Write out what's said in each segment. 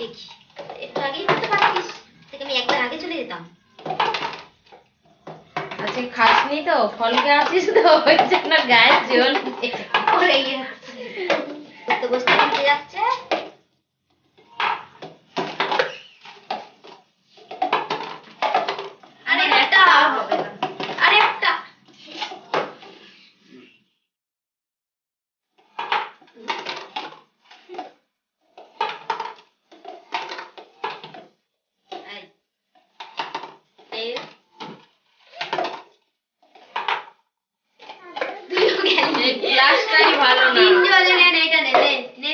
একটু আগেই করতে পারতিস, থেকে আমি একবার আগে চলে যেতাম। আজকে খাসনি তো, ফল খেয়ে আছিস তো, ওই জন্য গায়ে জল ওরে ইয়ে করতে বসতে উঠে যাচ্ছে। আরে একটা হবে না, আরে একটা গ্লাসটাই ভালো না। তিন জলে নেন, এটা নে নে নে।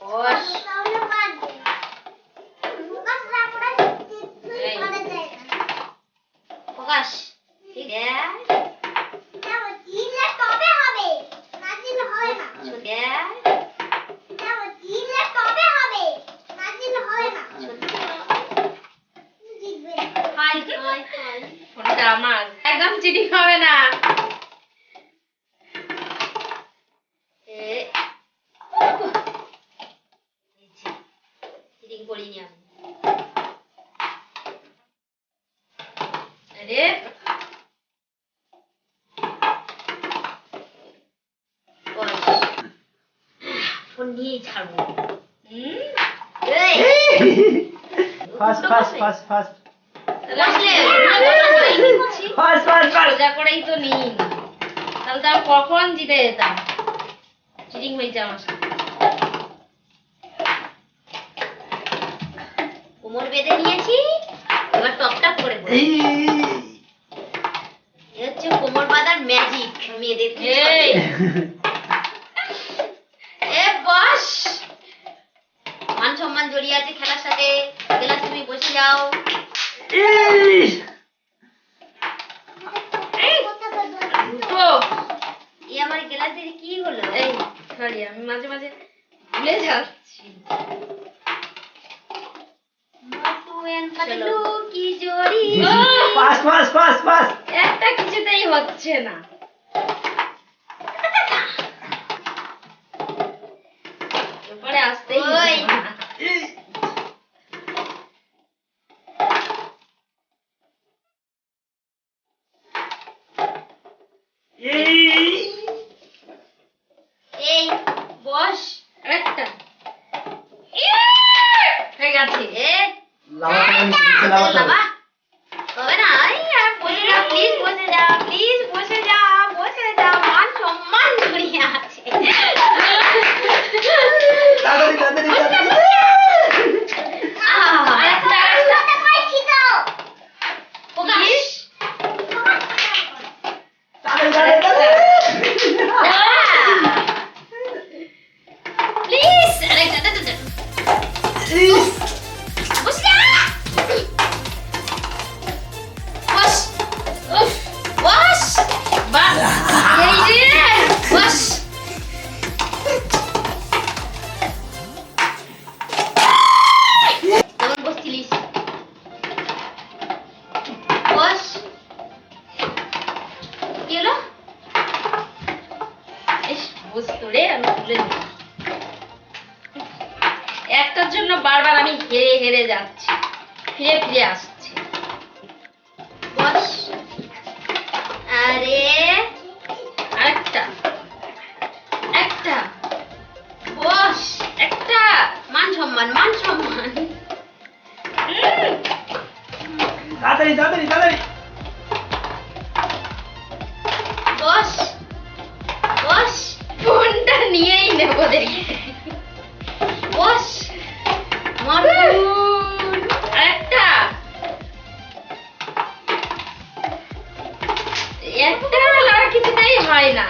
বস প্রকাশ ঠিক আছে। ফোনটা আমার, একদম চিটিং হবে না। চিটিং করিনি আমি। আরে ফোন নিয়েই ছাড়বো। সোজা করেই তো নিই, তাহলে তো কখন জিতে যেতাম। চিটিং হয়েছে আমার সাথে। কোমর বেঁধে নিয়েছি, এবার টপ টপ করে পড়ি। এ হচ্ছে কোমর বাঁধার ম্যাজিক মেয়েদের। এ বস, মান সম্মান জড়িয়ে আছে খেলার সাথে। গেলাস তুমি বসে যাও। এই আমার গ্লাসের কি হলো? এই সরি, আমি মাঝে মাঝে ভুলে যাচ্ছি। পাতলু কি জড়ি। একটা কিছুতেই হচ্ছে না। এরপরে আসতেই ওই। এই বস একটা হয়ে গেছে। লাভা হবে না। এই আর বসে যাও প্লিজ, বসে যাও প্লিজ, বসে যাও বসে যাও। মান সম্মান জড়িয়ে আছে। একটার জন্য বারবার আমি হেরে হেরে যাচ্ছি, ফিরে ফিরে আসছি। বস। আরে আরেকটা, একটা বস, একটা মান সম্মান, মান সম্মান। বস বস, ফোনটা নিয়েই নেবো দেখি। বস আরেকটা, একটা আর কিছুতেই হয় না।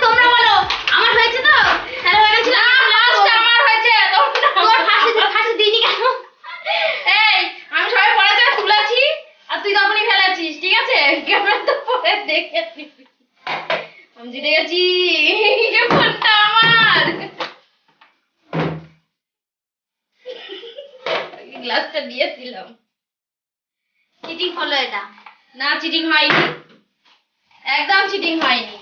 তোমরা বলো আমার গ্লাসটা দিয়েছিলাম। চিটিং হলো এটা। না চিটিং হয়নি, একদম চিটিং হয়নি।